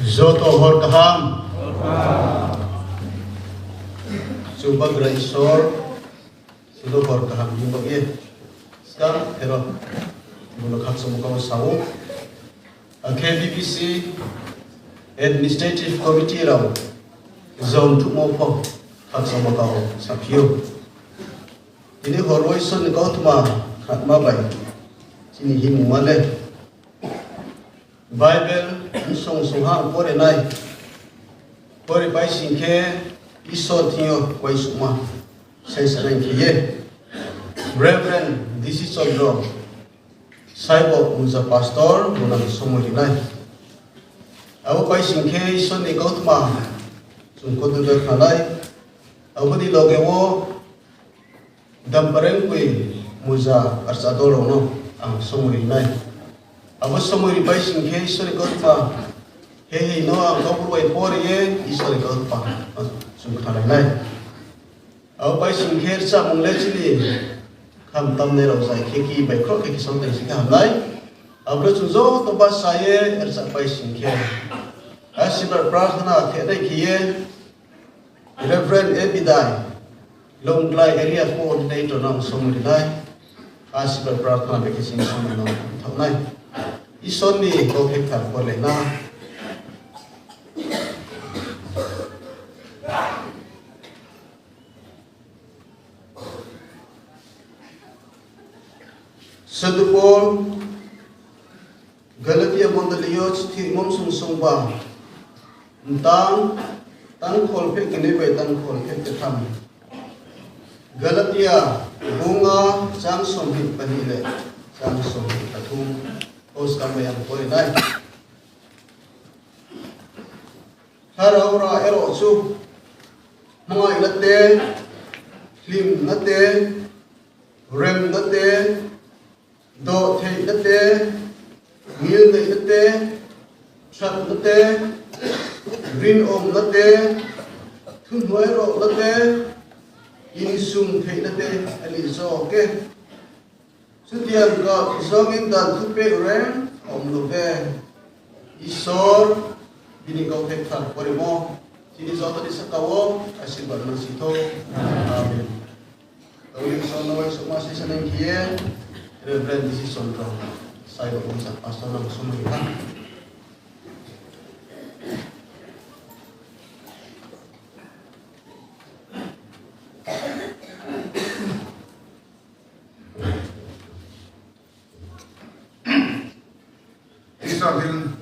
Zoto horkaham Subag Raisor Sudo horkaham Yung ye Sekarang Ero Bulok hak semua sawu KBPC Administrative Committee raw Zone Tumopo hak semua kau Sapio Ini horoi son kau tuma Khatma bay Sini himu male Bible song hang pore nai pore bai singke iso thio koi suma sai sarai kiye Reverend this is all saibo muza pastor bunang somori nai awu bai singke iso ni gautma sun kodu da khalai awu di logewo dampareng kui muza arsadoro no ang somori nai Abu semua ribai singhe isori kotpa he no ang kapurwai pori ye isori kotpa sungguh halai nai abu bai singhe sa mungle chili kam tam ne rau sai keki bai krok keki sontai singha halai abu chunzo to ba saye ersa bai singhe asibar prarthana thedai kiye Reverend Ebidai Longlai area coordinator nang somuri nai asibar prarthana beki sing somuri nang thaunai Ison ni kau hektar boleh na. Sedupol Galatia Mondalio ti mom sung ba. Entang tan khol phe kene bai tan khol phe te tham. Galatia bunga chang som hi panile chang som hi athum Os kami yang boleh naik. Haraura ero su, mga ilate, lim nate, rem nate, do te nate, mil nate, chat nate, green om nate, tunwairo nate, inisum te nate, alizo ke. Setiap God isongin dan tupe rem om lupe isor bini kau hektar porimo sini zoto di sakawo asibar nasito amin. Kawin sonawai semua sisa neng kie Reverend disi sondro saya bangsa pastor nang sumita.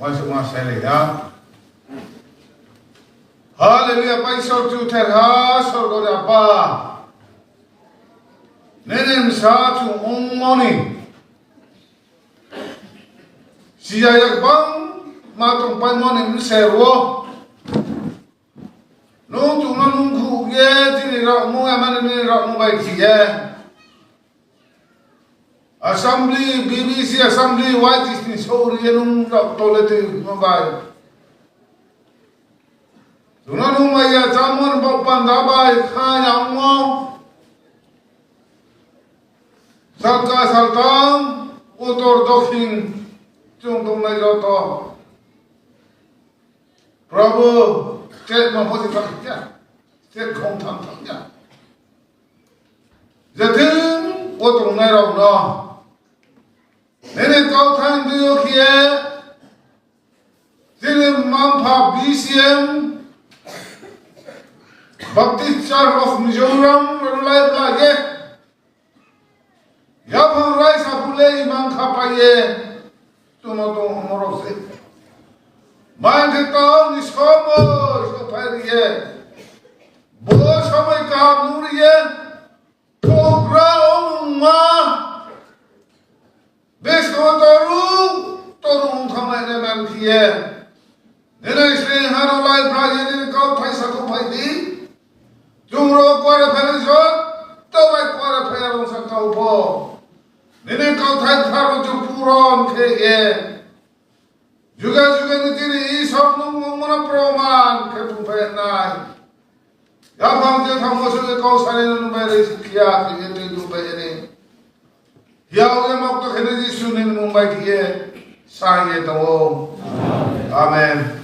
Masuk masa ya. Haleluya, paisor tu terha sorgo apa. Nenem satu umoni. Siayak bang matung panmonim serwo. Nung tu nungku ye tini rakmu aman ni rakmu baik ye. Assembly, BBC, Assembly, White is in Saudi, and toilet mobile. Do not know my Yatamon, Bopandaba, Kayamo Salka Saltam, Utor Dokin, Chungtum Najoto. Prabhu, Ted Mahotia, Ted Contamia. The thing, what on no. Nene kau than diyo kiye, sini mampa BCM, Baptist Church of Mizoram, relay lagi, yapang rai sapule imam kapaye, cuma tu umurose, main kita niskomo, sopariye, bos samai kaburiye, program ma. Bes torung khamai ne man kiye nena isle harolai brazil kau paisa ko paidi jumro kware phanisot to bai kware phayarong sa kau bo nene kau thai tharo ju puron ke ye juga ni tiri sob nung mona proman ke tu phenai ya phang je thang mo se kau sare nu bai re sikya ke ni du bai ne ya udah mau ke Yesus sunin Mumbai kiye saya tahu, amen.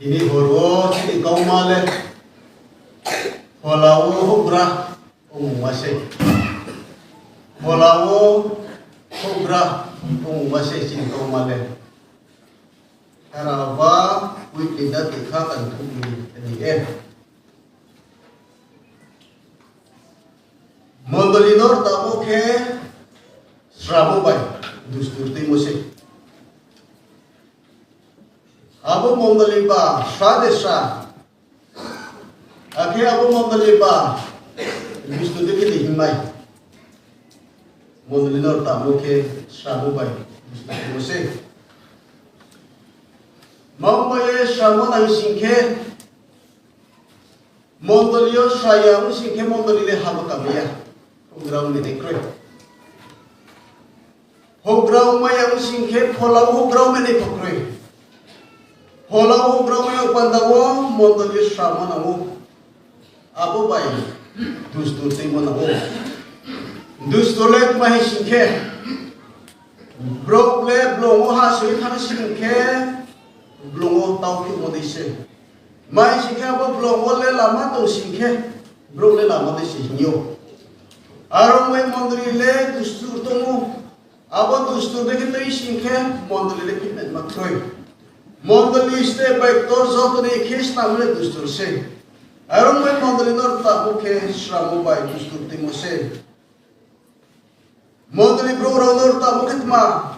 ini horo ini kau male holawo hubra masih holawo hubra masih ini kau male karena wik tidak dikhakan ini Mondolinor tamu ke Sramu bay dusturti musik. Abu Mondoliba Shadesha. Ake Abu Mondoliba dusturti ke Himai. Mondolinor tamu ke Sramu bay dusturti musik. Mambaye Sramu nang singke Mondolio Shayam singke Mondolile Habakamiya. Hograw ni dekroy. Hograw mayang singke polaw hograw ni dekroy. Polaw hograw mayang pandawo mondoli sama namu. Apo bay dustur timo namu. Dustulet mahi singke. Broble blongo hasui kan singke blongo tau ki modise. Mai singke apo blongo le lama to singke broble lama de sinyo. Arong may mondoli le dustur tomu abo dustur de kita isingke mondoli le kita makroy mondoli ste baiktor zoto de kis namle dustur se arong may mondoli nor ta muke shramu bai dustur timo se mondoli bro nor ta mukit ma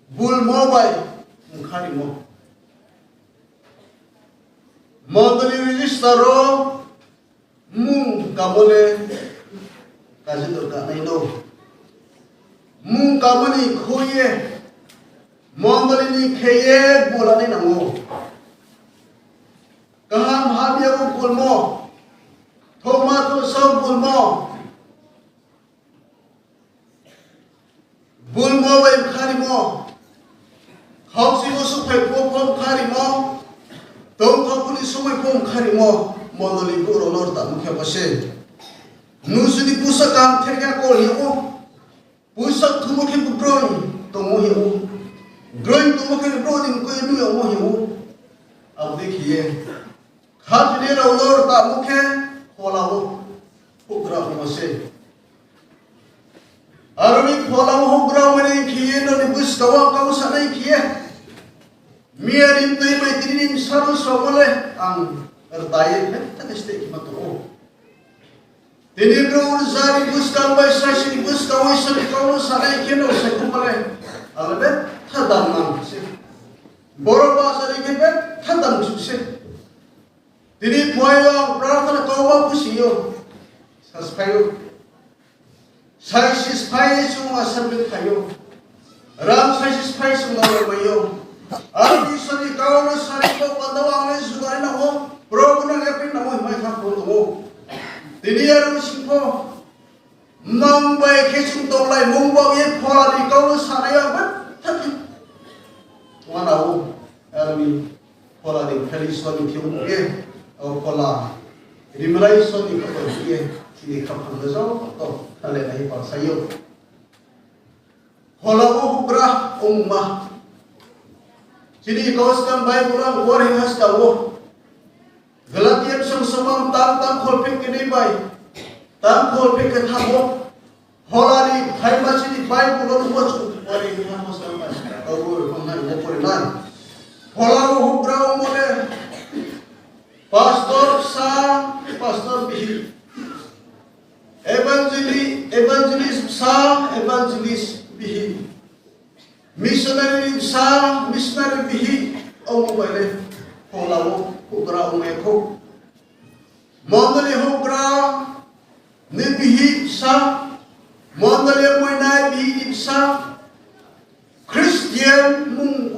bul mo bai mukhari mo mondoli registero mung kamole kaji dorka naino mung kamani khoye mondoli ni kheye bolani nango kaham habia ko bulmo thoma to sab bulmo bai khari mo khausi ko su phai pom khari mo tom khapuni sumai pom khari mo mondoli ko ronor ta mukhe base Nusudi pusak kam terga kol hiu, pusak tumu ke broi, tumu hiu, broi tumu ke broi dim koi nu yomu hiu, ab dekhiye, khat ne raulor ta mukhe kholau, hugra humase, armi kholau hugra mane khiye no ni bus kawa kau sanai khiye, miarim tui mai tinim saru somole ang ertaye takeste kimatu. Ini bro zari buskam by sashi buskam by sashi kau sarai keno sekumpale, alabe thadam nam se, boro basari kebe thadam sukse. Ini poyo prathana kau pusiyo, saspayo, sashi spai suma sambil kayo, ram sashi spai suma mayo. Abi sari kau sari kau pandawang le sugari namo, bro guna lepin namo mai khap namo. Diniar musingko mambai kesung tolai mumba ye pola di kau sanaya bet tapi wanau armi pola di kali suami tiung ye au pola di mulai suami kau ye sini kapal bezau atau kalian ahi pasayo pola ubra ummah sini kau sekarang baik pulang goreng has kau Galatian samsumam tam kholpek kini bai tam kholpek ke thabo holali thaima sini bai pulon bochu ori ni hamos sampai kau mangan ngopore nan holau hubrau mole pastor bihi evangelist bihi missionary bihi omo bale holau hugra umeko mondali hugra ne bihi sa mondali moinai bihi sa Christian mung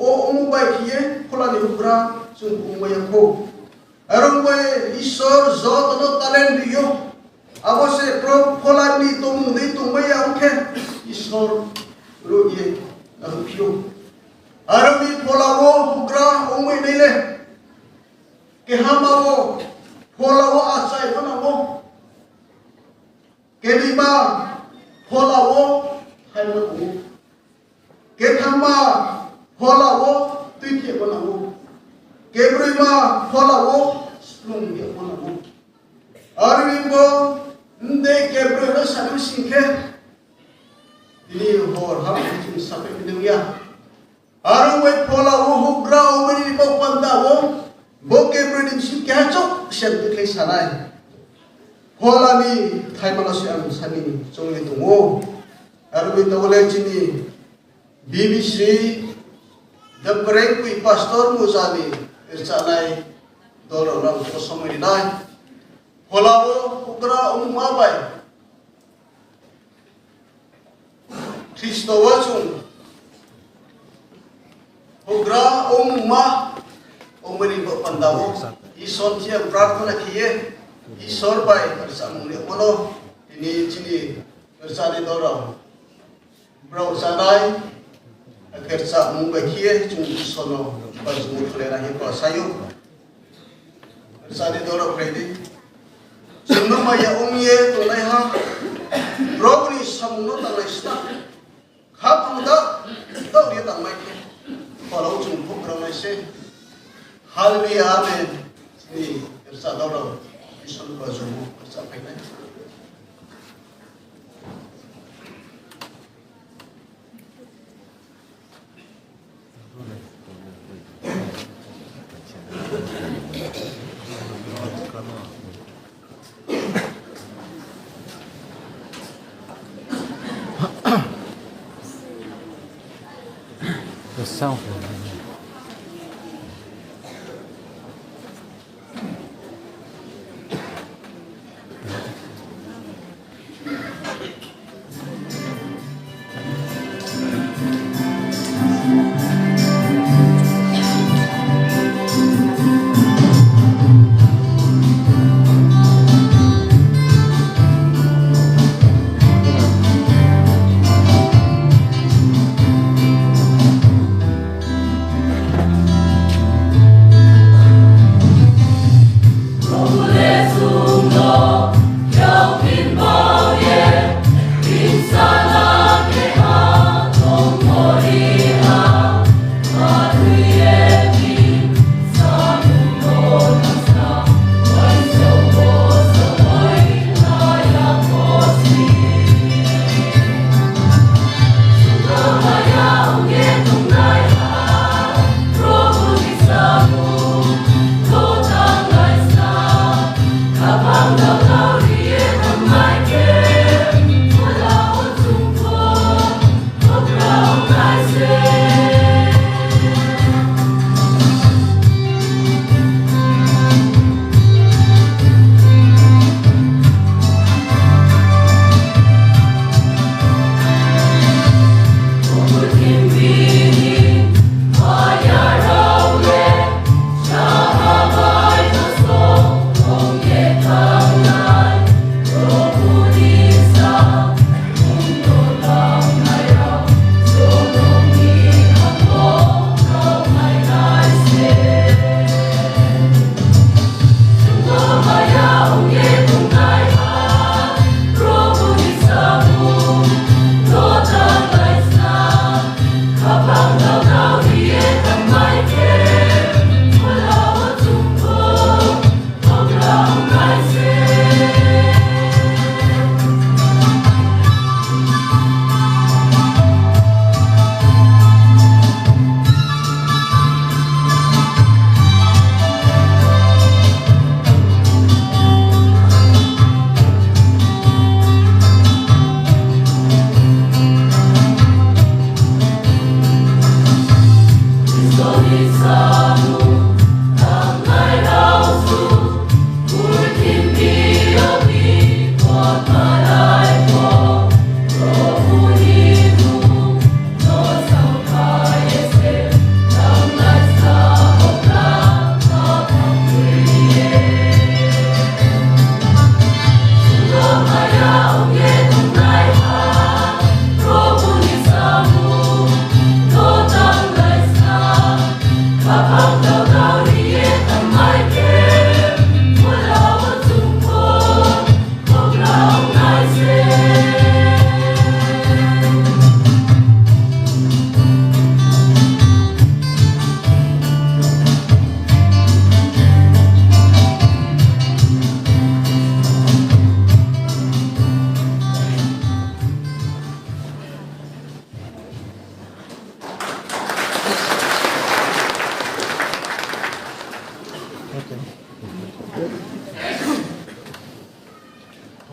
bai kiye kolani hugra sung umeko arong bai isor zot no talent diyo abose pro kolani tum ni tum bai auke isor roye arupio arami polawo hugra umai nile ke hamawo polawo asai panamo ke lima polawo haimu ke thamba polawo tuike panamo Gabriel follow lung dia follow. Arwimbo nde Gabriel sanu singke. Ini hor ham jin sampai dunia. Arwai follow hubrau beri bau pandawo. Bo Gabriel singke hacok siap diklay sanai. Follow ni thai manusia sani jongi tungo. Arwai tawalai jini BBC the break pastor muzali ircanai dolo orang kosong ini nai polawo ukra mabai Kristo wajung ukra ma omeri pandawo ison tiang prarthana kiye isor bai ircanai mono ini cini ircanai dolo bro sanai kerja mungkin cuma sono baju mulai lagi pas sayu kerja di dorong ready sebelum maya umye tunai ha bro ni semua tangai stak hab muda tau dia tak main kalau cuma program nasi hal ni ane ni kerja dorong sono baju kerja pakai Pressão.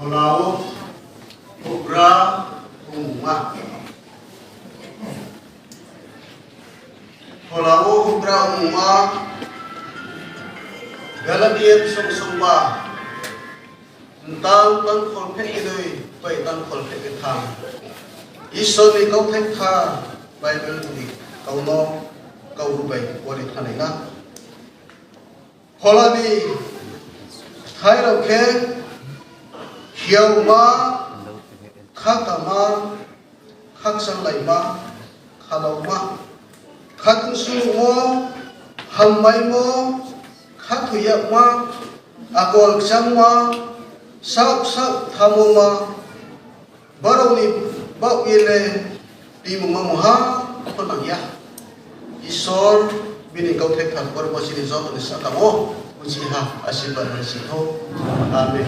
Pulau Ubra Umma. Pulau Ubra Umma Galadian Sumba Tang Tang Kolpek Idoi Bai Tang Kolpek Itang Iso ni kau thekha Bible ni kau no kau rubai wali thanina Holani Thai rau ke Hiau ma Khakama Khaksan lai ma Khalau ma Khatung su mo Hammai mo Khatuyak ma Akol ksang ma Sauk sauk thamu ma Barau ni bau ile Di muha Penang ya Isor Bini kau thekha Berbasi di zon Nisa kamu Ujiha Asibat Nasito Amin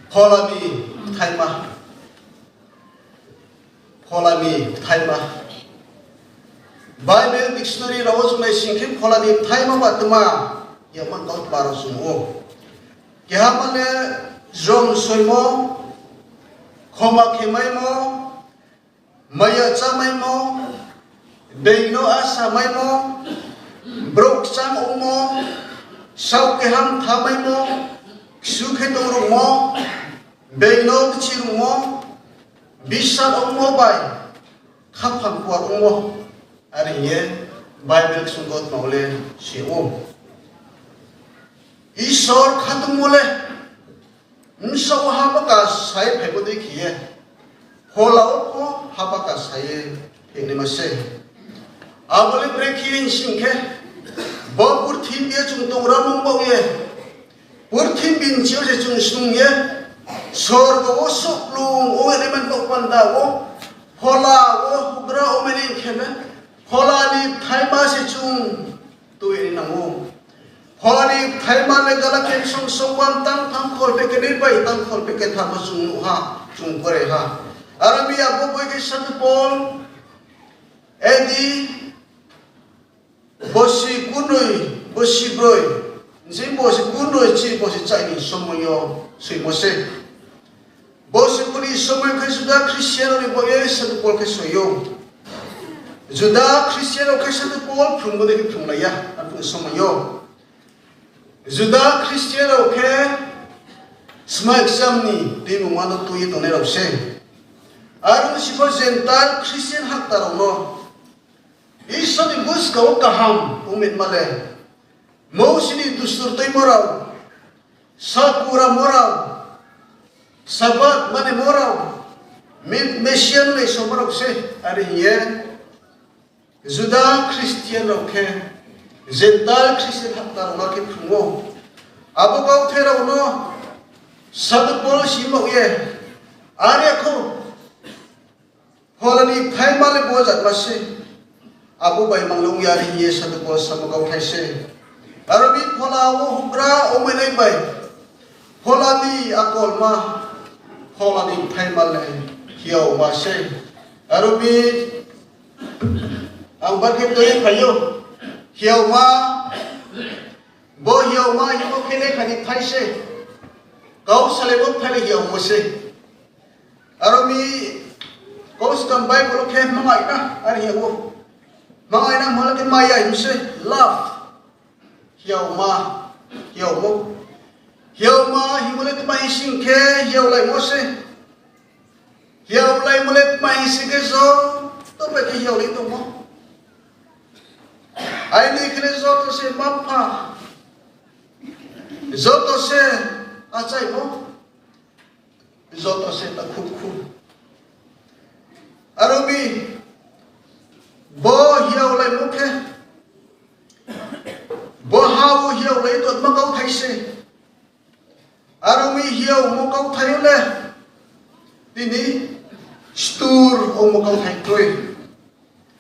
Polani Thaima Polani Thaima Bible Dictionary Rawat Sunai Singkim Polani Thaima Batma Yaman kau Baro Sumu Kihamane Zom Soimo Koma Kemai mo Maya Chamai mo Beino Asamai mo Brok Cham Umo Sau Keham Thamai mo Sukhe Dorong mo Beino Kecirung mo Bisar Umo Bai Khapam Kuat Umo Hari ye Bible Sunggot Maule Si Isor Khatung Mule Nsaw Habaka Sai Pebodi Kiye Holau Ko Habaka Sai Penimase Abole Brekin Singke Bopur Tim Ye Chung Tongra Mumbo Ye Purtim Bin Chiu Se Chung Sung Ye Sorgo Sok Lung O Elemen Tok Panda O Hola O Hubra O Menin Keme Hola Ni Thaima Se Chung Tuwe Nangu Hola Ni Thaima Le Galaken Sung Sungwam Tang Tang Khol Peke Nipai Tang Khol Peke Thama Chung Ha Chung Kore Ha Arabia Bobo Ke Satu Pol Edi Bosi Kunui Bosi Broi Nsi Bosi Kunui Chi Bosi Chai Somoyo Sui Mose Bosi Kuni Somoyo Ke Sudah Kristiano Ni Boye Satu Pol Ke Soyo Sudah Kristiano Ke Satu Pol Prumbo Deki Prumlaya Anpung Somoyo Sudah Kristiano Ke Semua exam ni Di Mumano Tuyi Tone Rause Arun Sipo Zental Kristian Hak Tarono Iso ni bus kau kaham umit male Mau sini dustur tay moraw Sakura moraw Sabat mane moraw Mesian le so moraw se Ari ye Zuda Christian raw ke Zental Christian haktar raw ke prungo Abo kau te raw no Satu pol simaw ye Ari ako Holani thay male bojat masih Abu Bai Manglung Yari Ye Satu Pol Samagau Kaise Arabi Pola Wo Hubra Omenai Bai Pola Di Akol Ma Pola Di Thaimal Hiau Ma Se Arabi Ang Barkip Doi Kayo Hiau Ma Bo Hiau Ma Hiau Kene Kani Thai Se Kau Salebot Thai Hiau Mo Se Arabi Kau Skam Bai Bolo Ke Mangai Na Ari Hiau Mga ina malaki maya imse love hiau ma himulet mahising ke hiau lai mose hiau lai mulet mahising ke zo to beke hiau lai to mo ai ni kene zo to se mapha zo to se achai mo zo to se ta khub arobi Bo hiau lai mukhe Bo hau hiau lai tot makau thai se Arumi hiau makau thai le Tini Stur o makau thai toi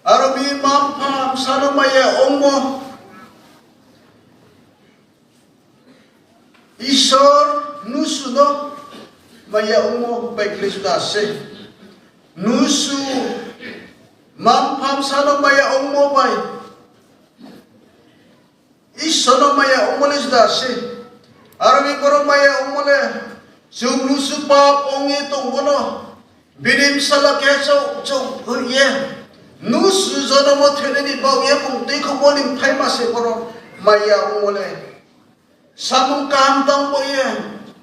Arumi mampam sanamaya omo Isor nusu no Maya omo baik le sudah se Nusu Mampam sano maya omo bai Isono maya omo les dase Arabi koromaya umole sung lusupa ongi tongbono birim salake so ye nusu zono mo theneni bawye pungti khobonim thaima se koro maya umole samung kam dang boye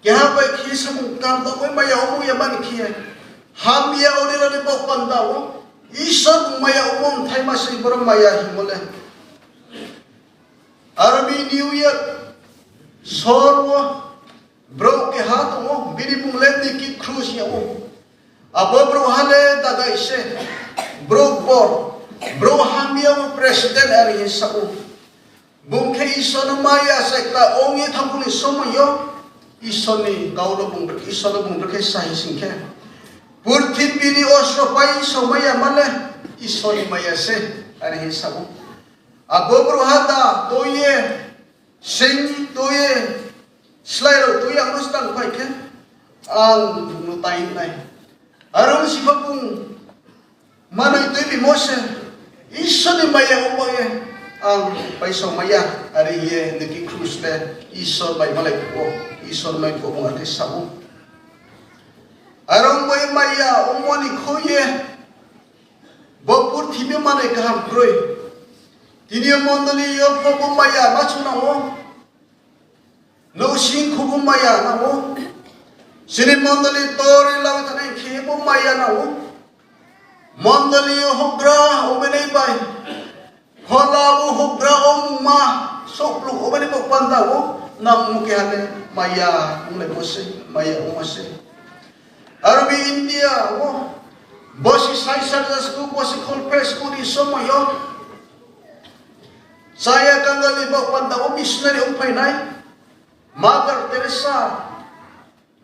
kya pai khi samung kam dang boy maya umu ya ban khi ham ya odila ni bok pandawo isor maya umum thaima se koro maya himole Arabi New Year sorwa bro ke hath mo biri munglendi ki cruise ya mo abo bro hale daga ise bro bro hamia mo president ari sa o bungke isono maya sekla ongi thanguli somoyo isoni kaulo bung ke sai singke purthi biri osro pai somaya male isoni maya se ari sa o abo bro hada toye sing toye Selain itu yang mustang baik ang nutain nai. Arung si babung mana itu ibi mose iso ni maya umoye ang paiso maya ari ye neki cruise le iso bay malay ko iso may ko ang artis sabu. Arung boy maya umoni koye bopur tibi manay kaham kroy. Tiniyo mondoli yo babung maya machuna mo. No sing kubum maya na mo, sini mandali tori lang tanay kibum maya na mo, mandali hubra umene bay, halabu hubra umma, soplu umene pagpanda mo, nang mukihane maya umle mose, maya umase. Arabi India mo, bosi saisar jasku bosi kolpres kuri somoyo, saya kanggali pagpanda mo missionary umpay nai. Mother Teresa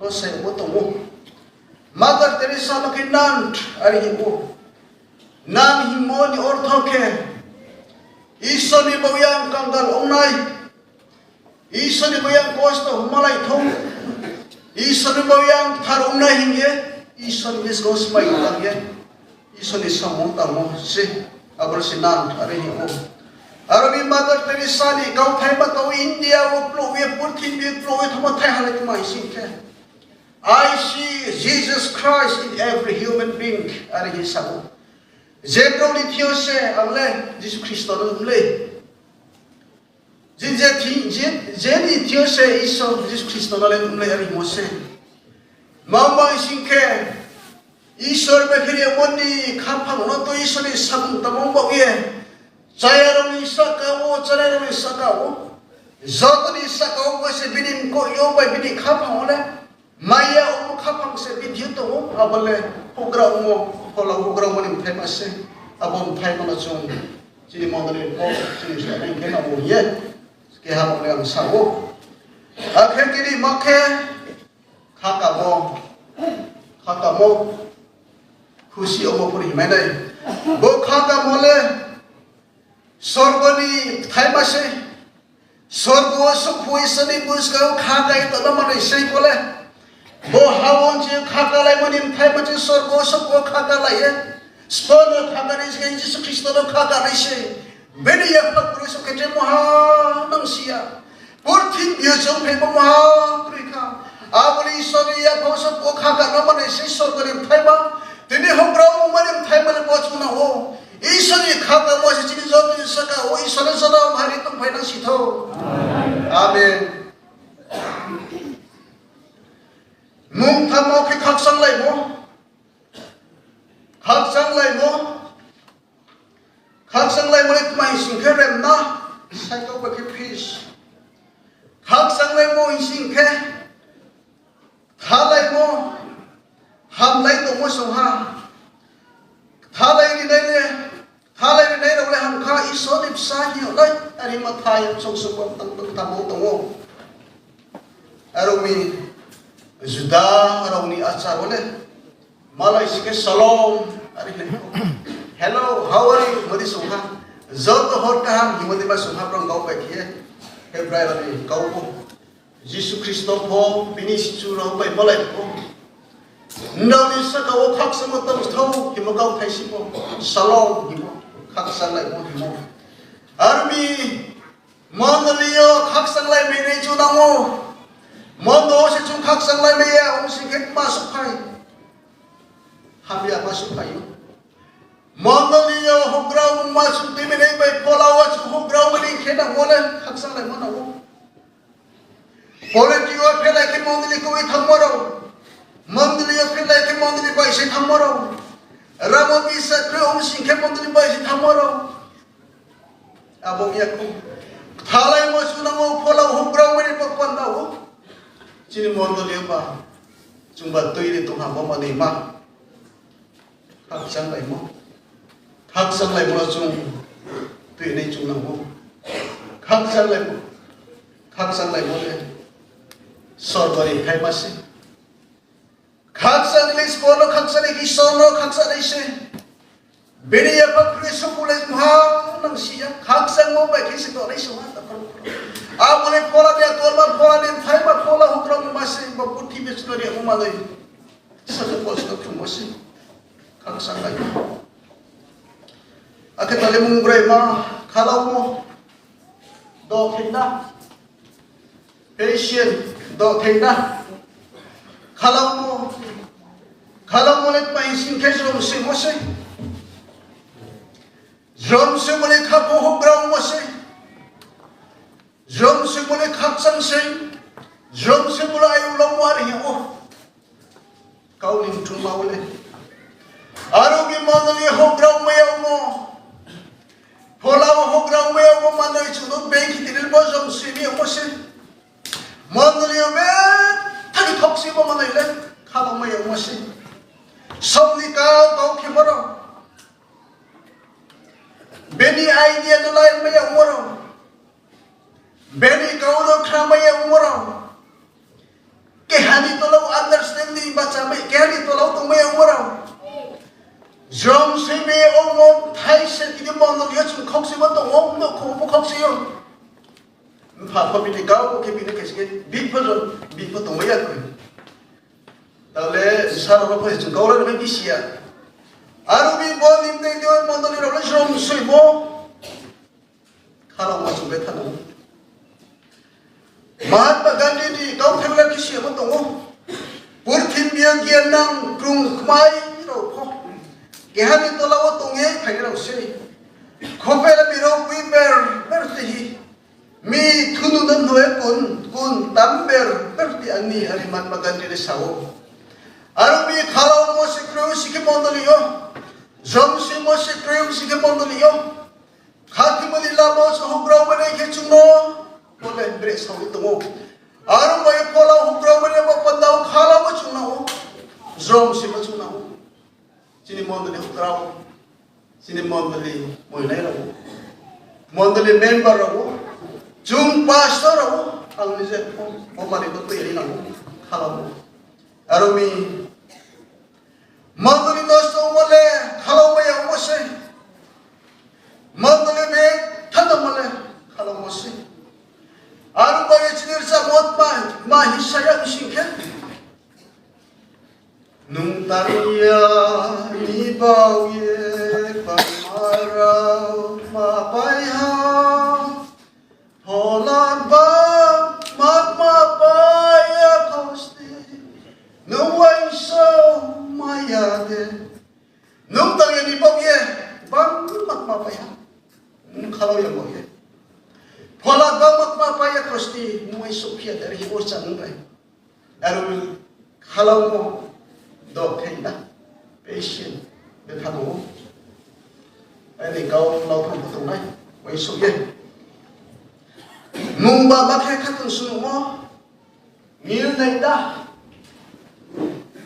no say mo mo Mother Teresa no kinan ari mo nan himo ni orthoke iso ni boyang kanggal onay iso ni boyang kosto humalay thong iso ni boyang thar onay hinge iso ni gos may langye iso ni samunta mo si abro sinan ari mo Arabi Mother Teresa ni kau thai ba kau India wo plo we purthin we plo we thama thai halak mai sinke I see Jesus Christ in every human being ari hisabu zebro ni thiose amle Jesus Christ no amle jeni thiose iso Jesus Christ no le amle ari mose mama sinke Isor be khiri moni khapang no to isor ni sabung tamong ba ye Saya rami sakawo, saya rami sakawo. Zat ni sakawo kasi binim ko yo bay binim kapang ole. Maya umu kapang se bidyo to mo. Abale program mo, pola program mo ni famous se. Abon famous na chung. Sini mo na rin po, sini siya rin kena mo ye. Kaya mo lang sawo. Akhir kini make kakamo, kusi omo puri mainai. Bo kakamo le. Sorgoni thaimase sorgo sukhuisani buskau khakai to namane sei kole bo hawon je khakalai manim thaimase sorgo sukho khakalai spono khakari je Jesus Christ no khakalai se beni ya pakru sukete moha nangsia purthin biojong phebo moha trika abuli sori ya phosok ko khaka namane sei sorgoni thaiba tini hombrau manim thaimane bochuna ho Isoni khaka mo si chini zomi saka o isoni soda mari tum phainang sitho Amen Mung thamo ki khaksang lai mo le tumai singkhe rem na saiko ba ki peace khaksang lai mo singkhe thalai mo ham lai to mo soha thalai ni nei le ham kha isoni psa hi lai ari ma thai chong sukwam tang tamo tongo aromi juda aroni achar ole malai sike salom ari hello how are you modi soha zot hor ka ham himodi ba soha prang gau ba khie hebrai ani gau ko Jesus Christo pho finish chu ro bai malai ko Nani saka o khaksa mo tam thau ki mo kau thaisi mo salom ki mo khaksa lai mo ki mo army mandaliyo khaksa lai me nei chu na mo Mondo se chung khak sang lai meya ong sing ket masuk pai. Hamia masuk pai. Mondo liyo hograu masuk di meneng bai polawa chu hograu mening khena ngole khak sang lai mona wo. Politiko phela ke mondli ko thamoro. Mondli phela ke mondli bai se thamoro. Ramodi sa pre ong sing ke mondli bai se thamoro. Abong yaku thalai mo chuna mo polawa hograu mening pakpanda wo. Chini mondo liyo ba chungba tuiri tung hamba mani ma khak sang lai mo khak sang lai mo chung tuiri nei chung nang mo khak sang lai mo le sorbari khai ma se khak sang le skolo khak sang le ki sono khak sang le se beni ya pa preso pule ha nang sia khak sang mo ba ki se to nei so ha ta Amone pola dia torba pola dia thai ba pola hukram masih ba puthi bestori umalai satu posto kumosi khak sang lai ake tale mungrai ma khalau mo do thina patient do thina khalau mo le pai sin kesro se mose jom se mole khapo hukram mose Jom se mule khak sang sei, jom se mule ayu lomwar hi o. Kau ning tu maule. Arogi mandali hograu maya mo. Polawa hograu maya mo mandali chudo benki tinil bo jom se ni mo se. Mandali me thani thoksi bo mandali le khawa maya mo se. Somni kau khimaro. Beni idea no lai maya moro. Beni kau lo kramaya umurau. Kehani tolo understanding baca me kehani tolo tu maya umurau. Jom se me omom thai se ti mono dia chung khok se mo to om no ko khok se yo. Pha pha bi kau ke bi ke se bi pho to maya ko. Tale sar ro phe chung kau lo me bi sia. Aru bi bo nim de dio mono ni ro jom se mo. Khala ma chung be thanu. Mahatma Gandhi di kau themla kisi apa tongo purthim biang gian nang krung khmai ro pho kehani tolawo tonge phai ro se khopela biro wiber berti mi thunu dan noe kun tamber berti ani hari Mahatma Gandhi de sawo aru bi khala mo se kreu sike mondoliyo jom se mo se kreu sike mondoliyo khati mali la mo so hograu bane ke chuno Boleh beri sawi temu. Aru bayi pola hukram beri apa pandau khala macam nau. Zom si macam nau. Sini mondali hukram. Sini mondali mulai rabu. Mondali member rabu. Jum pastor rabu. Ang nise mo mari tu ini nau. Khala mo. Aru mi mondali dosto mole khala mo yang mose. Mondali be thada mole khala mose. Aru bayi chinir sa mot ma hisaya singke nung tariya ni bauye pamarau ma paiha holan ba ma paya kosti nung waiso mayade nung tariya ni bauye bang ma paiha nung kalau yang bauye Pola bamak apa ya kosti muai sopia dari osan ngai. Aru kalau mo do kenda patient betano. Ani kau lau pun betul nai muai sopia. Numba bakhe katun sunu mo mil nai da.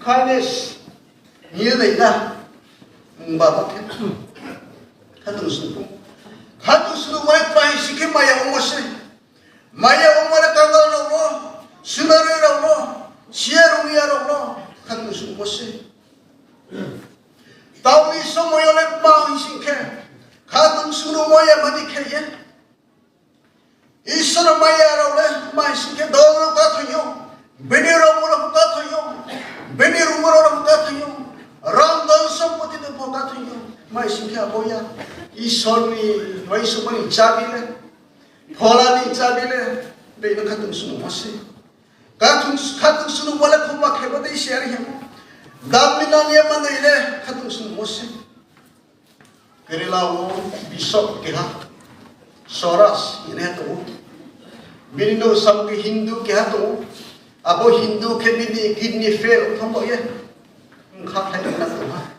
Kindness mil nai da. Numba bakhe katun sunu. Hatu sunu mai pai sikit maya umose, maya umara kangal rolo, sunare rolo, siaru ya rolo, hatu sunu umose. Tahu ni semua yang lemah isingke, hatu sunu maya mani kaya. Isra maya rolo, mai isingke dono kathayo, beni rolo kathayo, beni rumoro kathayo, ramdan sampati de kathayo, mai isingke aboya. Isorni waisupani chabile, polani chabile, beido katung sunu mose. 같은 수는 원래 고막 해보대 시야리 해보 담미나니에 만나이래 같은 수는 못세 그래라고 비숍 게하 소라스 이네 또 비리노 삼기 힌두 게하 또 아보 힌두 케비니 기드니 페일 통보예 카타이 난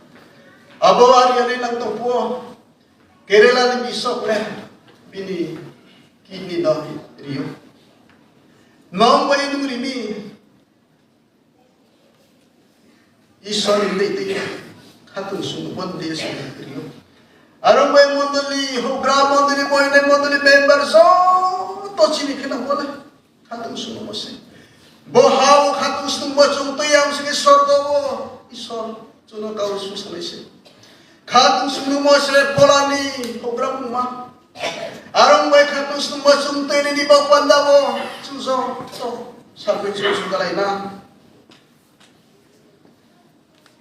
아보 아리아리 난 통보 게레라니 비숍 그래 비니 기드니 너 리오 넘버 있는 그림이 이 손인데 같은 순간 뭔데 그리고 아름다운 분들이 호그라 분들이 모이는 분들이 멤버서 또 지니키는 거네 같은 순간 뭐지 뭐 하고 같은 순간 뭐 좀또 양식의 서로 이손 저는 가을 수선이시 같은 순간 뭐지 보라니 호그라 마 아름다운 같은 순간 뭐 좀또 이니 뭐 관다고 주소 또 살고 있을 가라이나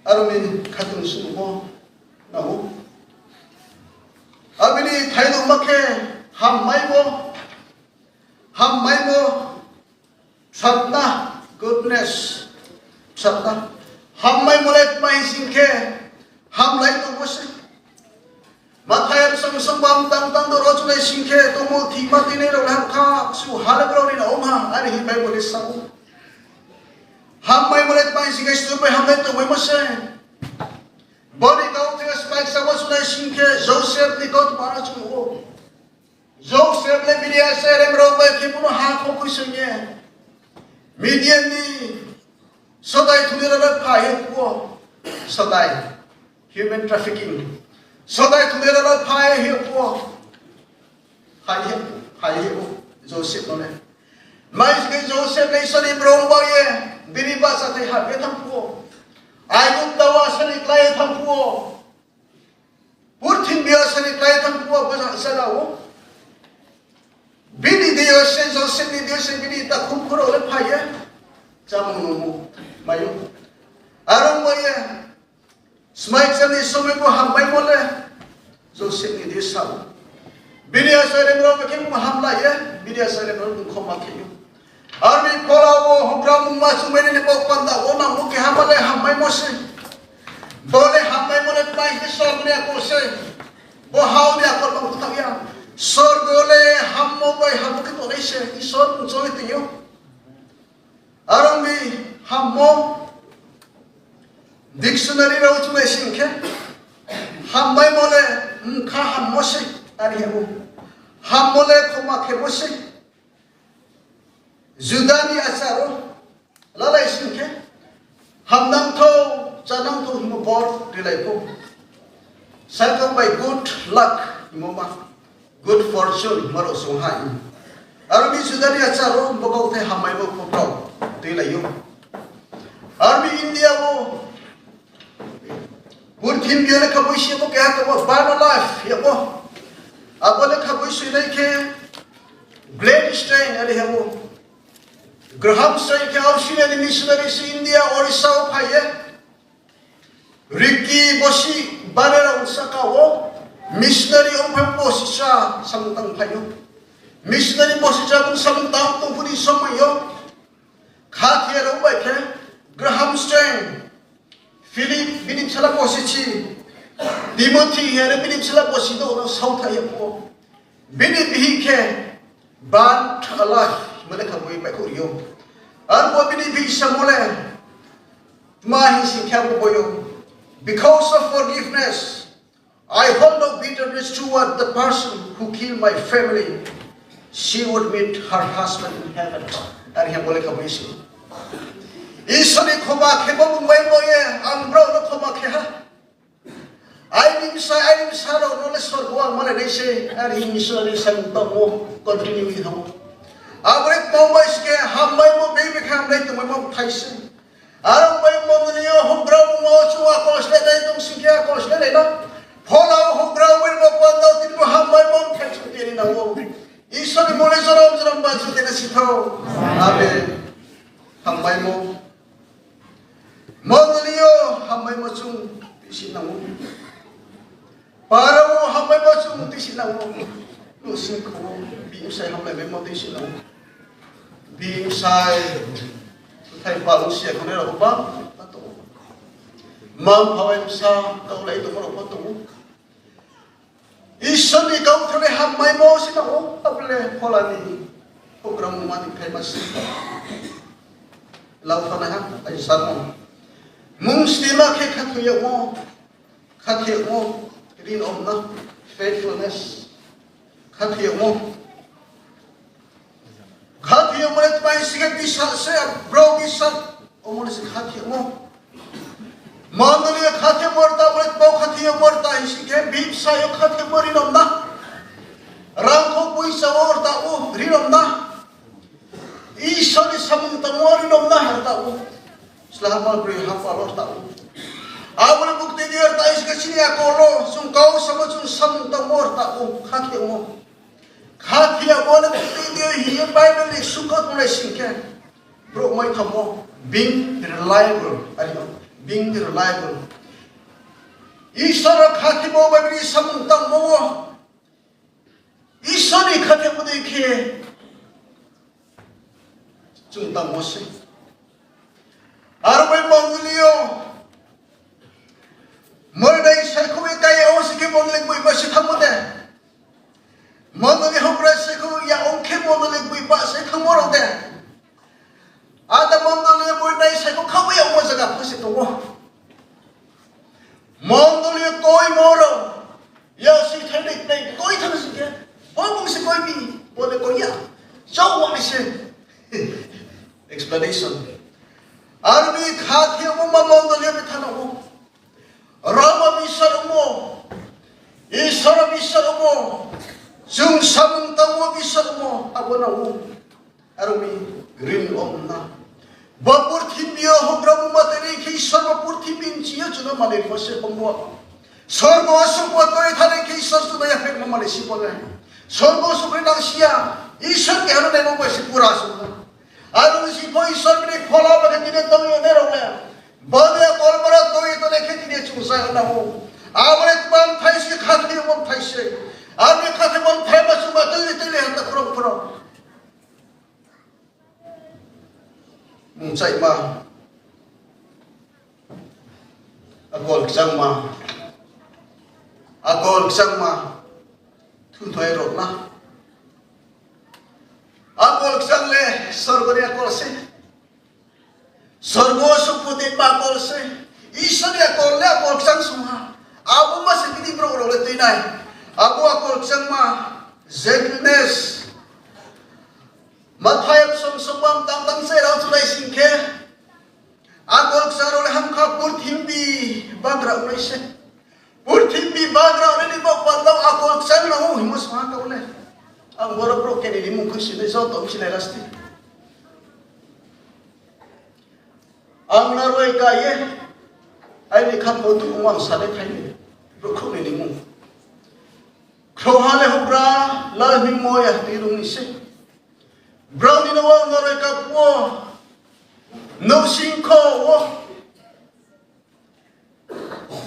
아름이 같은 순간 뭐 나고 아버니 타이도 음악해 함마이고 찾나 goodness 찾나 함마이 몰래 마이싱케 함라이도 무엇이 마타야 성성 밤땅땅도 로즈네 싱케 또뭐 디마디네로 함카 수 하르그로리나 오마 아니 히바이볼이 사고 함마이 몰래 마이싱케 수베 함메도 왜뭐세 Body kau tengah spike sama sudah singke Joseph ni kau tu mana cuma Joseph le media saya merubah kipuno hak kau kuisnya media ni sodai tu dia dah payah kuo sodai human trafficking sodai tu dia dah payah kuo payah Joseph mana mais ke Joseph le isari merubah ye bini bahasa teh hak betam kuo Ayun tawa sani klay thampuo Purthin biya sani klay thampuo basa salawo Bini diyo se Joseph ni diyo se bini ta khumkhuro le phaya Jamu mayo Arong moye Smite sani some ko hambai mole Joseph ni diyo sawo Bini asare mro bekim hamla ye Bini asare mro khoma kiyo Army kolao hukram masu mene ne pokanda ona muke hamale hammai mose bole hammai mole pai ke sorne akose bo hau ne akol bang tawya sorgole hammo bai hamuke to neise isor joy tiyo arami hammo dictionary ro chune sinke hammai mole kha hammose ari hebu hammole khoma khebose Judani asaro lalai singke hamdam to janam to himo bor dilai ko cycle by good luck himoma good fortune maro sohai armi Judani asaro bogau the hamai mo photo dilai yo armi India mo good thim biole khaboi shi mo kya to bana life yabo abole khaboi shi lai ke blade strain ali habo Graham Strait के Australian missionary से इंडिया ओडिशा उठाए रिकी बोसी बारेरा उनसका वो मिशनरी उन्हें बोसिचा समतंग भाइयों मिशनरी बोसिचा तुम समतंग तुम पूरी समयो खाते रहो बैठे ग्राहम स्ट्रेट फिलिप बिनिप चला बोसिची डिमोथी हेरे बिनिप चला बोसी तो उन्हें साउथ आये वो बिनिप ही के बांट अलाह Mereka boleh berkurio. Arbo bini bisa mulai. Mahi singkau boyo. Because of forgiveness, I hold no bitterness toward the person who killed my family. She would meet her husband in heaven. Arihan boleh kamu isi. Isoni koma kebo mumbai boye. Ambro no koma keha. Ainim sa lo no lesor buang mana dese. Arihan misori santamu continue with him. Abrik Mumbai ske hambai mo baby kamrai tu mo thaise aram bai mo niyo hubra mo chuwa kosle dai tum sikya kosle le na phola hubra mo pando tin mo hambai mo thaise teri na wo ishori mole joram ba chu tena sitho amen hambai mo niyo hambai mo chung tisin na wo para mo hambai mo chung tisin na wo lu sing ko bi usai hambai mo tisin na wo Being shy, thay bao xe con này là bác tổ mang phao em sa câu lấy tụi nó bác tổ Isan ni kau thale ham mai mo sina o apple holani program mani famous lau thana ha ai san mo mung stima ke khathiya mo rin omna faithfulness khathiya mo et pai sigat bisa se bro bisa omol se khathiya mo Mandali khathe morta bolet pau khathe morta isike bip sayo khathe morinom na rangko puisa morta u rinom na isoni samunta morinom na harta u selama beri hafal orta u abul bukti dia ta isike sini akolo sung kau sama sung samunta morta u khathe mo bukti dia hiya bible sukot mulai singke bro mai thamo being reliable being reliable. Isara khati mo babri samtang mo. Isari khati mo dekhe. Chungtang mo se. Arbai mongulio. Mordai sakho kai osike mongule bui basi thamode. Mongule hopra sakho ya onke mongule bui basi thamorode. Ada mongolnya berdai saya kau kau yang mau jaga pasti tu. Mongolnya koi moro, ya si teknik ni koi thằng gì kia, ông si koi bi, boleh koi ya, jauh ni se. Explanation. Arbi khat yang mau mongolnya berthana mo, Rama bisa mo, Isara bisa mo, Jung Samung tamu bisa mo, apa nama? Arbi green omna. Bapur timbiya hogram materi ki sarvapur timbin chiya chuna male fase pamwa sarva asupwa toy thane ki sarsu na yakhe male sipole sarva supre nang sia ishar ke hanu nemo basi pura suna aru si koi sarve khola ba dine toy ne role bade kolbara toy to ne kheti ne chusa na ho amre tman thai si khatli mon thai se arme khatli mon thai ba suma tele tele hanta khro chạy mà agol sang mà thun thoại rồi na agol sang le sorgori agol se sorgo suputin ba agol se isari agol le agol sang suma abu mas kini bro le tinai abu agol sang ma gentleness Mathayam sumsubam tang se rau sulai singke agol sarol hamka purthimbi bagra ulai se purthimbi bagra ulai ni bok pandau agol sang na hu himus ma ka ulai ang boro bro ke ni mu khushi ne so to chile rasti ang naroi ka ye ai ni khan mo tu ngam sale thai ni bro khu ni mu kho hale hobra la mi mo ya ti ru ni se Brown in the world, no reka po, no singko wo.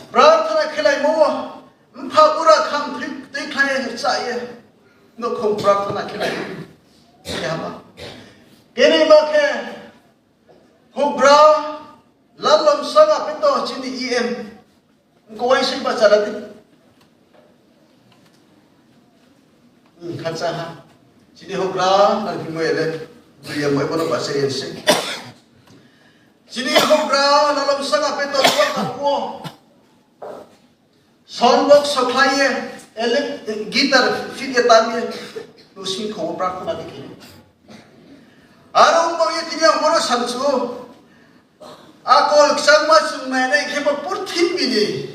Brown thana kelai mo, mpapura kam flip te khai saye, no kom brown thana kelai. Kaya kini ba ke, hobra lalom sanga pito chini em, kawai si bacara di. Kacang ha. Sini hobra nang himoele dia mo ibono ba sense sini hobra nalam sanga peto ko soundbox supply guitar fit etami no sin ko hobra ko na dikhi arong mo ye tinya mono sanchu akol sangma chung mane ke ba purthim bini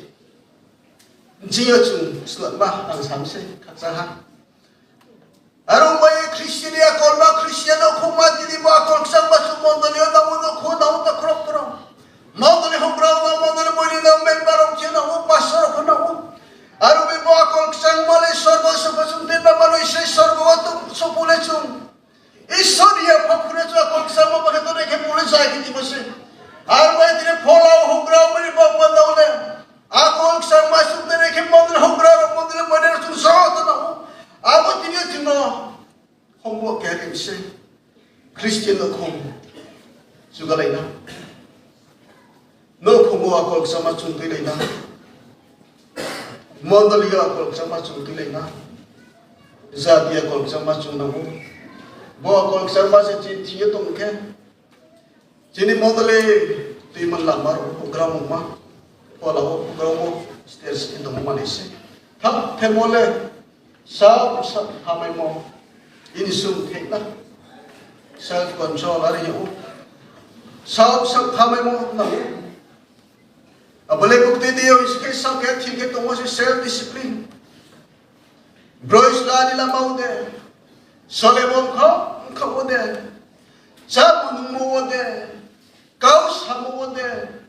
jiyo chung slama ang samse khatsa ha Arong bayi Kristian ya kolma Kristian aku mati di bawah kol sang masuk mondol ya namun aku namun tak kerap mondol yang berapa mondol boleh nampak barang cina aku pasar aku namun arong di bawah kol sang malai sorgo sebesar tidak malai saya sorgo itu sepuluh cung isor ya pakure tu kol sang mau pakai tu nak mulai saya kita masih arong bayi tidak pola aku berapa di bawah mondol le aku sang masuk tu nak mondol aku berapa mondol boleh tu sah tu namun Aku tidak cuma homework yang bisa Kristian aku juga lain na no kumu akol sama chung tu lain na mondalia akol sama chung tu lain na zati akol sama chung na mo bo akol sama se chin thiye tum ke chini mondale tu man la mar program ma pola program stairs in the manise thap themole sab hamai mo ini sum thekna self control ari yo sab hamai mo na abale bukti dio iske sab ke thik ke tomo se self discipline brois la ni la maude sole bom kha ode sab mo ode kau samu ode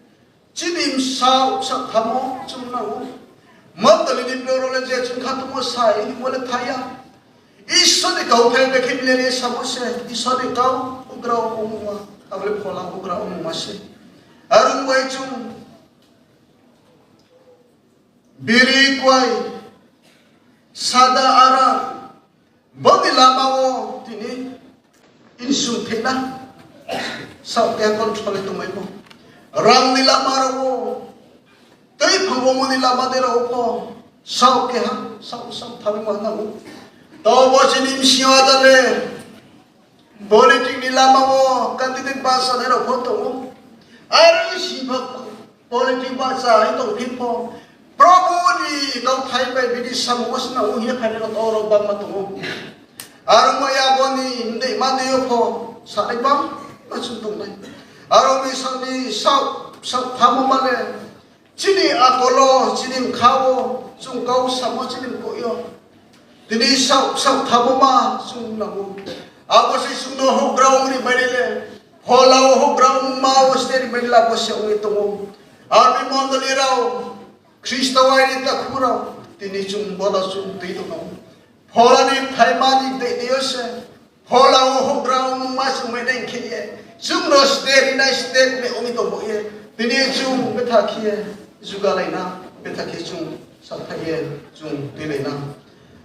chidim sao sak thamo chumna u mandali ni plorole je chun khatumo sai ni mole thaya isode kau phe be khimle re samose isode kau ugra umwa able phola ugra umma se arun wai chum biri kwai sada ara bodi lamao tini insum thena sao ke control tu mai mo rang ni lama ro tei phangbo mo ni lama de ro po sao ke ha sao thabi ma na u to bo chinim siwa da le politic ni lama mo candidate basa de ro pho to mo ar si bak politic basa ai to phim po probo ni kau thai bai bi di samos na u hi phane ro to ro bang ma to mo ar mo ya bo ni ndei ma de yo pho sa dai bang ma chung tung nai aromi sami sau thamo male chini akolo chinim khawo chung kau samo chinim ko yo tini sau thamo ma chung namu abo se chung no ho ground ri barile holao ho ground ma o steri baila ko se oi to armi mondali rao kristawai ni ta khura tini chung bola chung te to no holani thaimani de diose holao ho ground ma chung me den khiye chung no state na state me omi to boye tini chung betha khiye juga laina betha khi chung sakhaye chung te laina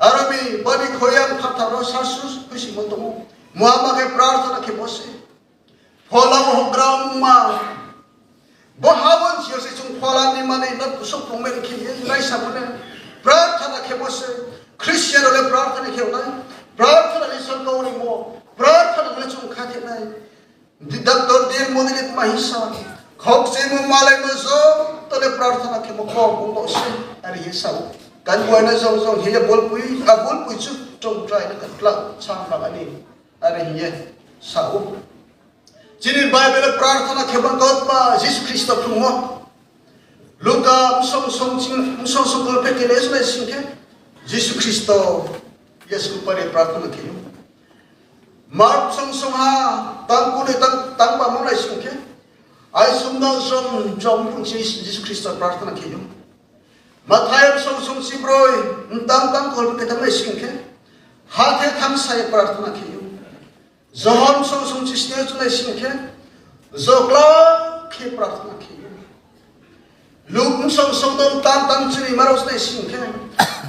arabi bani khoyam phatharo sasus kusi mo to muama ke prarthana ke bose phola ho ground ma bo hawan chi se chung phola ni mane na kusuk pongme khiye nai sabune prarthana ke bose christian ole prarthana ke nai prarthana ni son ko ni mo prarthana le chung khathe nai Doctor dir monilit mahisa khok se mo malai mo so tole prarthana ke mo khok mo se ari hisa kan buana song he bol pui chu tong try na kla chang ba ani ari ye sau jini bible prarthana ke ban god ba jesus christ phumo luka song ko pe ke les na singke jesus christ yesu pare prarthana ke Mark song ha tang ku tang ba mo lai singke ai sum dang som jom phung Jesus Christ prarthana ke yo Matthai song si broi tang kol ke tam lai singke ha the tham sai prarthana ke yo John song si ste chu lai singke zokla ke prarthana ke yo Luke song dom tam chini maros lai singke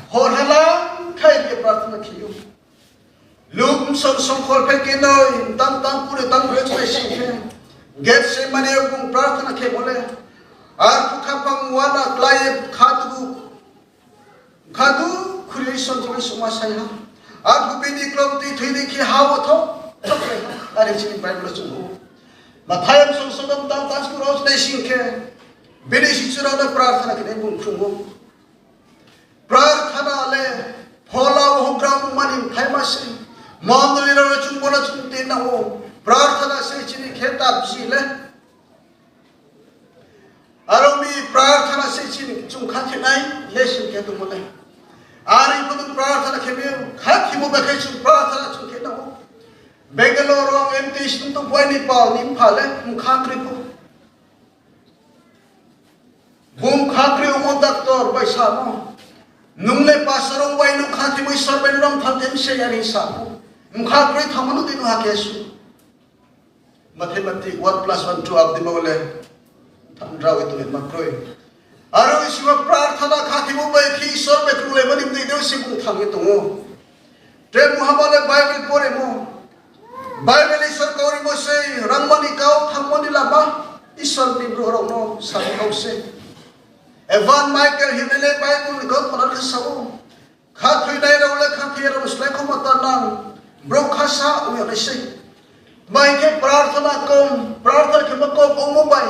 hor hala khai ke prarthana ke yo Luke song khol pe ke noi tam pure tam bhej pe singke get se mane gung prarthana ke bole ar khapang wana klai khadu khuri son jong suma sai ha ar bini klom ti thidi ki hawo tho are chini bible chu Matthai song tam ku ros ne singke bini sichura na prarthana ke gung khungo prarthana le phola ho gram manin thaima se mandali ra chung bola chung te na ho prarthana se chini kheta bsile aromi prarthana se chini chung khathe nai lesson ke tu mole ari ko prarthana ke me khathi mo ba ke chung prarthana chung ke na ho Bangalore MT chung to boy ni pa nim phale mu khakri ko bum khakri mo doctor paisa mo nungle pasarong boy nu khathi mo sorben ram phatem se yani sa mukha koi thamanu dinu ha kesu mathematic 1 plus 1 2 abdi bole thamra we tu makroi aro iswa prarthana khati mo bai khi sor be kule bani de deu si bu thangi tu mo tre muhammad bible pore mo Bible isor kauri mo se rangman ikaw thangmon ilama isor bibro rongno sabi kau se. Evan Michael himele Bible ikaw panar kasawo. Khatui dai rawle khatui raw slai ko matanang bro khasa uya se. Mai ke prarthana kom prarthana ke makom omubai.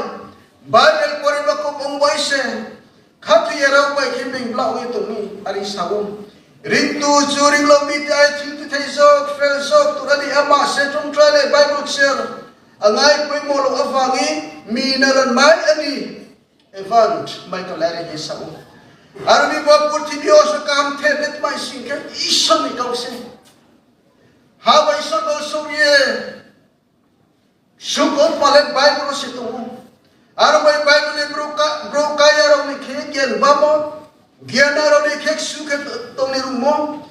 Bible pori makom omubai se. Khatui raw bai ke bing blau itumi ari sawo. Rintu juring lobi tai thing thai sok fel sok turani ama se tung trale Bible share angai poi molo avangi minaran mai ani event Michael Larry Sawo arbi bapur thibio so kam thebet mai singke ison ni kause ha bai so do so ye sukot pale Bible se tu ar bai Bible bro ka yaro ni khe gel bamo Giana roni kek suke tongni rumo,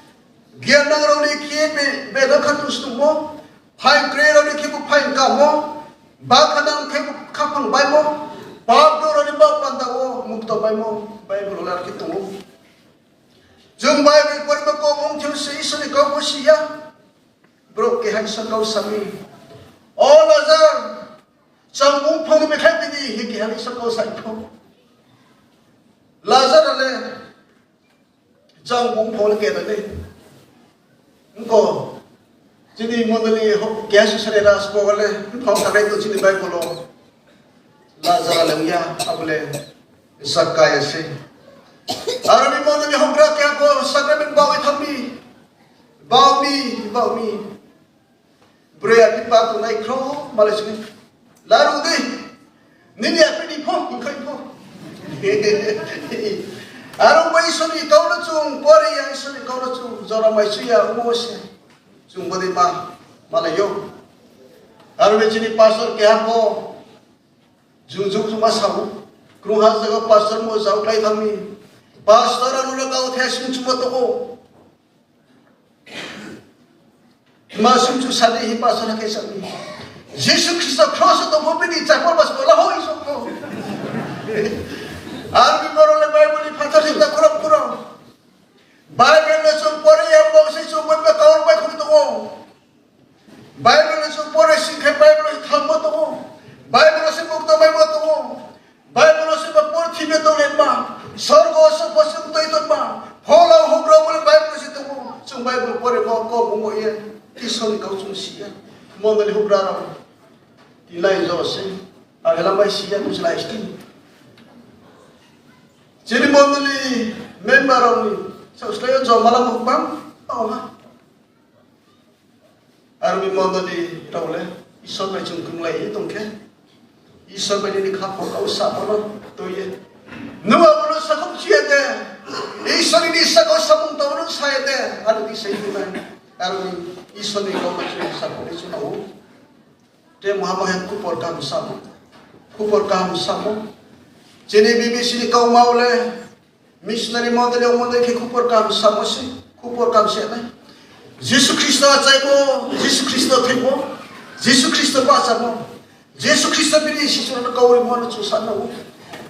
Giana roni kie beda katus tumo, Pain kre roni kebu pain kamo, Bakadang kebu kapang baimo, Babdo roni bak pandawo, mukta baimo, baimo lolar kitumo. Jung baimo por bako ong tiu se iso ni kau siya, bro ke hai sa kau sami. Oh Lazar, sang mung pong me khai ni hiki hai sa kau sa ipong. Lazar ale jang bung phol ke ale ko jini modali gas sare ras ko ale phol ka to jini bai bolo Lazar ale ya abule sakai ase arami modali hogra ke ko sakramen bawi thami bawi breya tipa to nai kro malesni laru de nini apedi pho kai pho Arung bai soni kau na chung pori yang soni kau na chung zora mai suya umose chung bodi ma malayo arung chini pastor ke hapo jung masamu kru ha jaga pastor mo jau kai thami pastor anu la kau the sum chu to ko ma sum chu sade hi pastor ke sami Jesus Christ cross to bopini chapol bas bola hoi so ko Arbi borole Bible phatar sinda kuram Bible le sum pore ya bongsi sum ba kaur ba khum to Bible le sum pore sikhe Bible thammo to Bible se mukta bai mo to Bible se ba por thibe to le ma sorgo so posum to ito ma phola hogro bole Bible se to sum Bible pore mo ko mo ye tison kau sum sia mondali hogra ra tilai jo se agala bai sia tu slai sti Jadi mondali member oni saustaya jo malam hukbam tahu armi mondali taule isor bai jungkung lai tongke isor bai ni khapor kau sapolo to ye nuwa bolo sakum chiade isor ni sakau samung tawlu saede adu di sei mai armi isor ni kau macam sapoli sunau te muhammad ku por kam samu Jadi BBC ni kau mau le missionary model yang model ke kupur kam samosi kupur kam siapa? Yesus Kristus acaibo, Yesus Kristus thebo, Yesus Kristus basamo, Yesus Kristus bini sisur na kau rimon tu sanawu.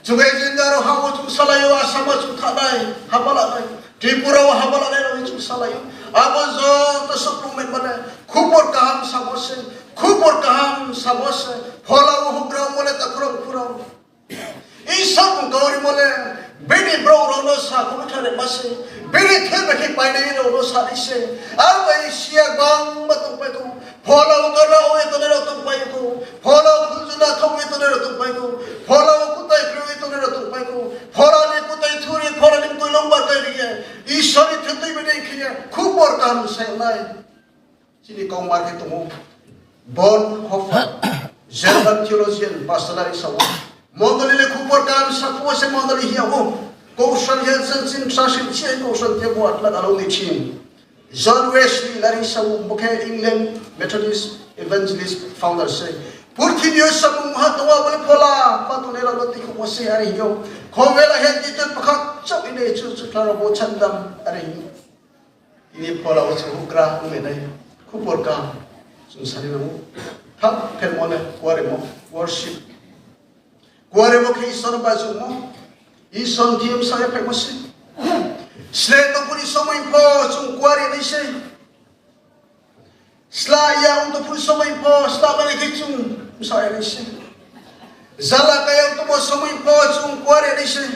Juga jendaro hawo tu salayo asama tu thadai habala dai. Tripura wa habala dai tu salayo. Abazo to supplement bana kupur kam samose, phola wo hubra mole takrong kurang. Isam gauri mole bini bro rono sa kumutare mase bini thebe ki paine rono sa ise abai sia bang matung pai ko phola ngara o etone rotung pai ko phola khunjuna thong etone rotung pai ko phola kutai kru etone rotung pai ko phola ni kutai thuri phola ni koi lombar kai riya ishori thutui bini khiya khupor kam sai nai chini kau marke tumu bon hofa German theologian pastorali sawo Mondali le kupor kan sakwa se mondali hiya ho Koushal Jensen sin sasin chen koushal tebo atla alo ni chin John Wesley lari sawu mukhe England Methodist Evangelist founder se Purthi dio sabu mahatwa bole phola patune la loti ko se ari hiyo khomela hen titan pakha chok ine chu klaro bo chandam ari ini phola o chu kra me dai kupor ka sungsari namu thap phen mone kware mo worship Kuare mo kay isor bazu mo, ison tiyam saya pemosi. Sleto pun iso mo impo, chung kuare ni siya. Sla yang untuk pun somai po, sla balik kecung, saya ni sih. Zala kaya untuk mo somai po, cung kuare ni sih.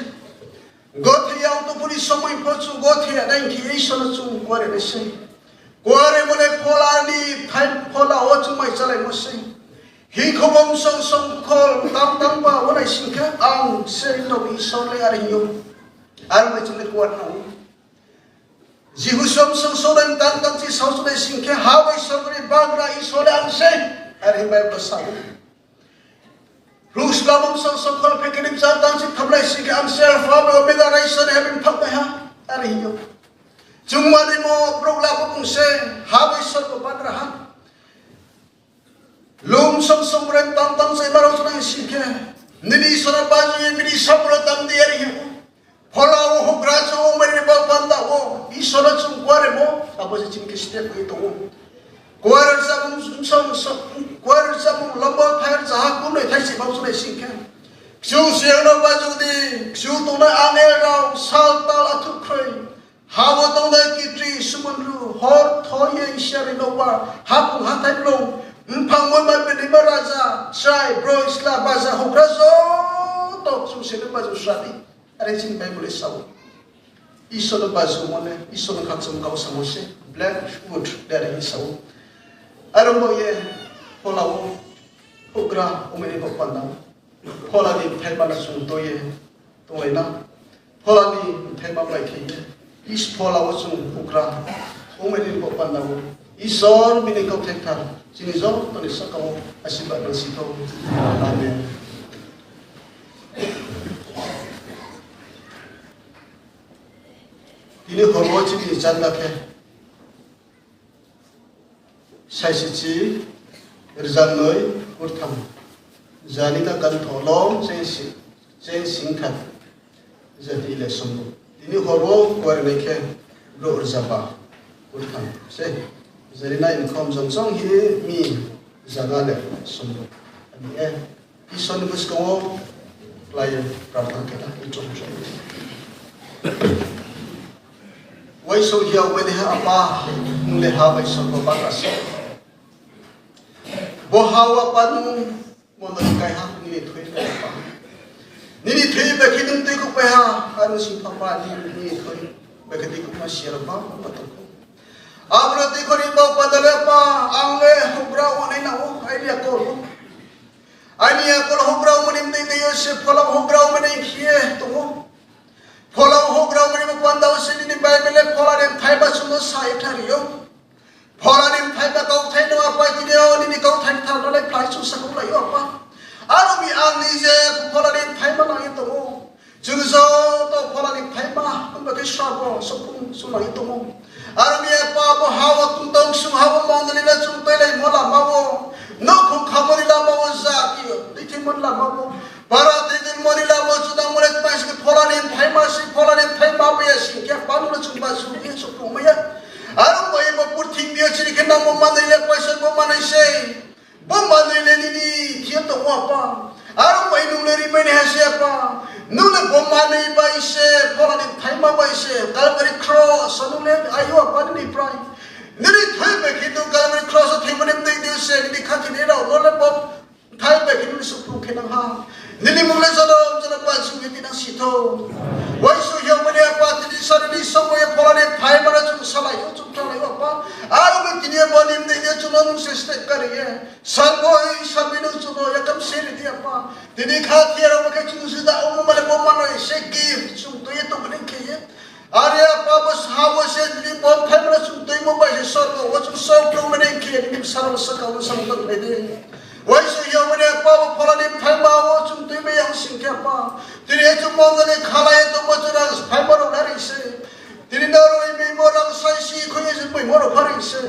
Gothi yang untuk pun somai po, cung gothi ada yang kiri sana cung kuare ni sih. Kuare boleh pola ni, pola o cung mai jalai mo sih. Hikobom song kol tam ba wala singka ang sento bi sole arinyo ar ma chile kuat na jihu som soren tan si sausule singka hawai sogre bagra i sole ang se ari mai basau rus lamom song kol pekenim tan si thamlai singka ang se fa ba omega raison heaven phak ba ha arinyo jumani mo progla ko se hawai sogre bagra ha Lum som ren tam sa ibaraw sa singke. Nini sana baju mini sabro tam di ari hiu. Hola ho gracho o meri ba banda o. Isona chung kware mo. Tapos singke step ito mo. Kware sa kware sa lamba phar sa kun nei thai si bau sa singke. Xiu siang no baju di. Xiu to na ane raw sal tal athu khrei. Hawa to na kitri sumanru hor thoye ishari no ba. Hapu hatai long. Mpang mo ba pwede ba raja? Try bro isla baza hubrazo. Tok susi na bazo srati. Are sing Bible isaw. Iso na bazo mo na. Iso na katsam kao sa mo si. Black wood. Dari isaw. Aram mo ye. Hola wo. Hugra. Umeni ko pandaw. Hola ni thai ba na sung to ye. Tungay na. Hola ni thai ba bay kaya. Is hola wo sung hugra. Umeni ko pandaw. Isor bini kau tektar. Sini zo, tani sakau asibat bersiko. Amin. Ini hormat ini janda ke. Saya sih rezanoi kurtam. Jani tak kan tolong saya singkat. Jadi ile sembuh. Ini hormat kuarne ke bro rezaba kurtam. Saya Jadi na income song hi mi jaga le sumbu. Ani ison bus ko player prarthana kita itu. Wai so hiya we ha apa mule ha bai so ko bakas. Bo hawa panu mo na kai ha ni thui pa. Ni thui be kidum te ko pa ha anu si papa ni thui be kidi ko ma share pa patok. Abra ti ko rin ba padala pa ang hubra o na o idea ko. Idea ko hubra mo nim dai dai se phala hubra mo nei khie to mo. Phala hubra mo nim panda o se ni Bible phala rim thai ba suno sai thariyo. Phala rim thai ba kau thai no apa ti o ni kau thai thar le plai su sa ko lai apa. Aro mi ang ni je phala rim thai ba lai to mo. Jungzo to phala rim thai ba ko ke sha ko so pun su lai to mo. Armia pa bo hawa tuntang sum hawa mandali na chung tele mola mawo no khum khamori la mawo za ki dikhi mon la mawo para din mori la mawo chuda mole pas ke phola nim thai ma si phola nim thai ma be si kya panu na chung ba su ni so pu maya aru mo e mo purthing dia chiri ke na mo mandali le paisa mo manai se bo mandali le ni ki to wa pa aru mo e nung le ri me ne ha se pa nule bomani baise phola ni thaima baise Calvary cross nule ayo apani ni prai niri thai be kitu Calvary cross thai mane dei dei se ni khati ni ra nole pop thai be kitu su pru khenang ha nili mule jana pa su ni na sito wai su yo mane apa ti sar ni so mo phola ni thai mara chu salai yo chu tra yo pa aru me tini bani dei dei chu nu se step kariye sargoi sabinu chu no yakam se ni dia pa tini khati ro ke chu su da o male bomano se gift chu to ye to bane ke ye Arya pabos hawa se ni bom thamra chu to mo ba se sorgo wa chu so pro mane ke ni sarwa saka wa sam to le de wai so yo mane pabo phola ni thamma wa chu to me yang sing ke pa tini chu mo ne khala ye to mo chu ra thamma ro na ri se tini na ro me mo ra sai si ko ye se mo ro phari se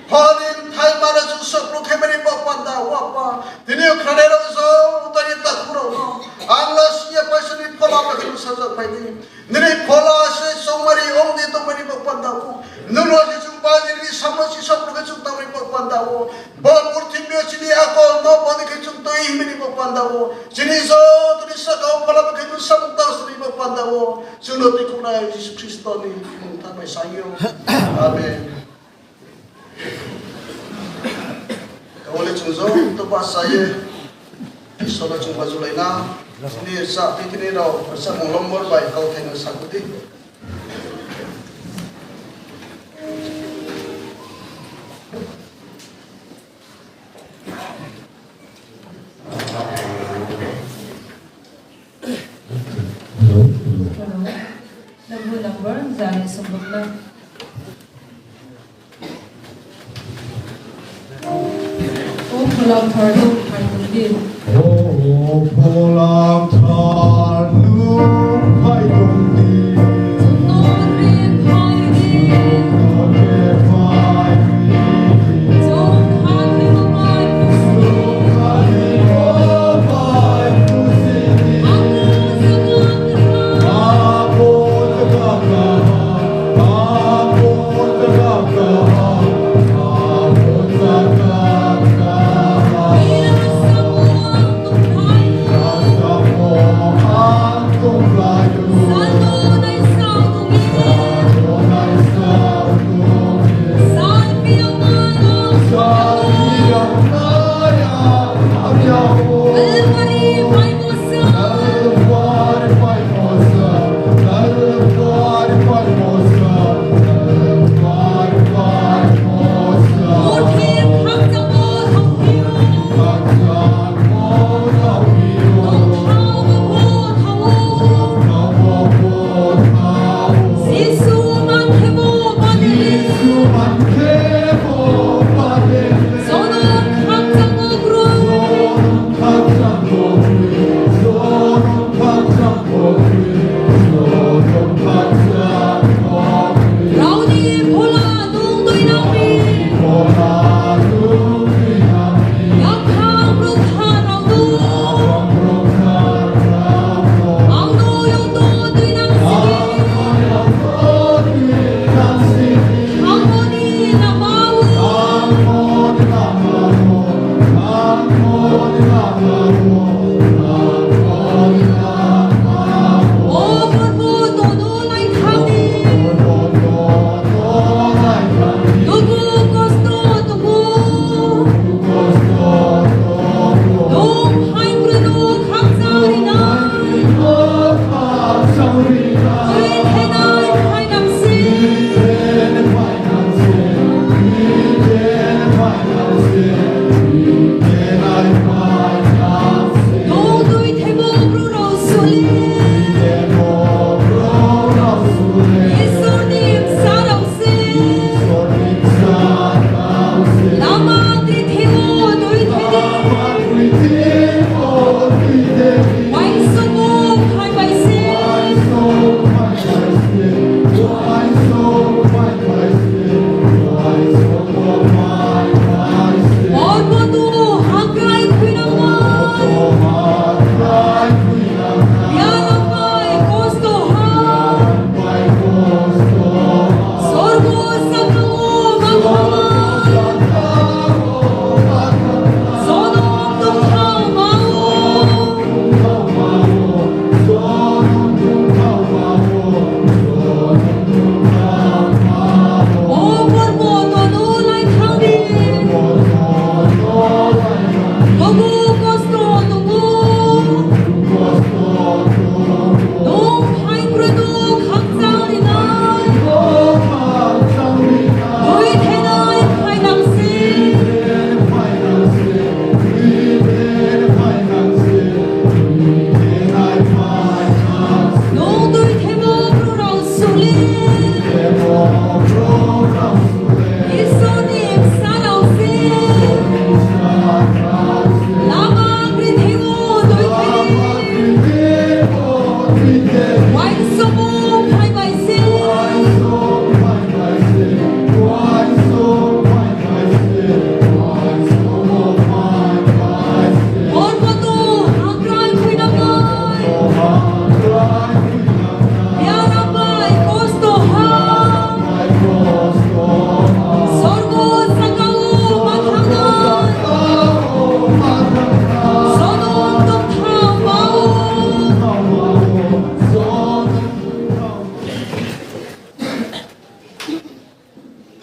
Falling time manager so proclaiming Bapanda Wapa. The new Canero to the Takuro. Unless you person in Pola himself by him. Nini Pola says so many only to many Bapanda. No one is buying this so much is up to the Bapanda. But putting me to the apple, nobody can to him in Bapanda. Chinizo to the Saka Pola can do some thousand Bapanda. So not the Kuna is Christoni. Amen. Oleh cungzo tu pasaya isola cungba julaina ini sa pitini rau sa molombor bai kau tengah sakuti Number zani sebutlah. Oh pulang terlalu panjang. Oh, pulang terlalu panjang.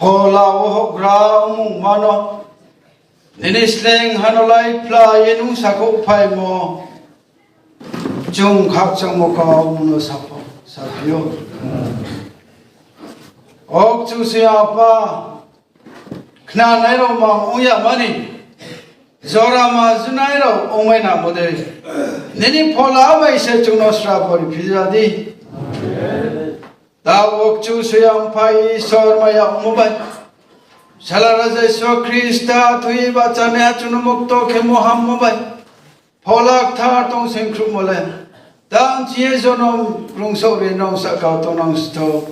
Hola, ojo, grau, mano. Nini sleng hanolai pla yenung sako pai mo chung khak chang mo ka uno sapo sapio ok chu se apa khna nai ro ma uya mani zora ma zunai ro omai na mode nini phola mai se chung no sra pori phira di da ok chu se am pai sor ma ya mobai Salara Jesu Krista thui bachane achun mukto ke moham mobai pholak thar tong sengkhru mole dan chie jonom rungso re nong sakau to nong sto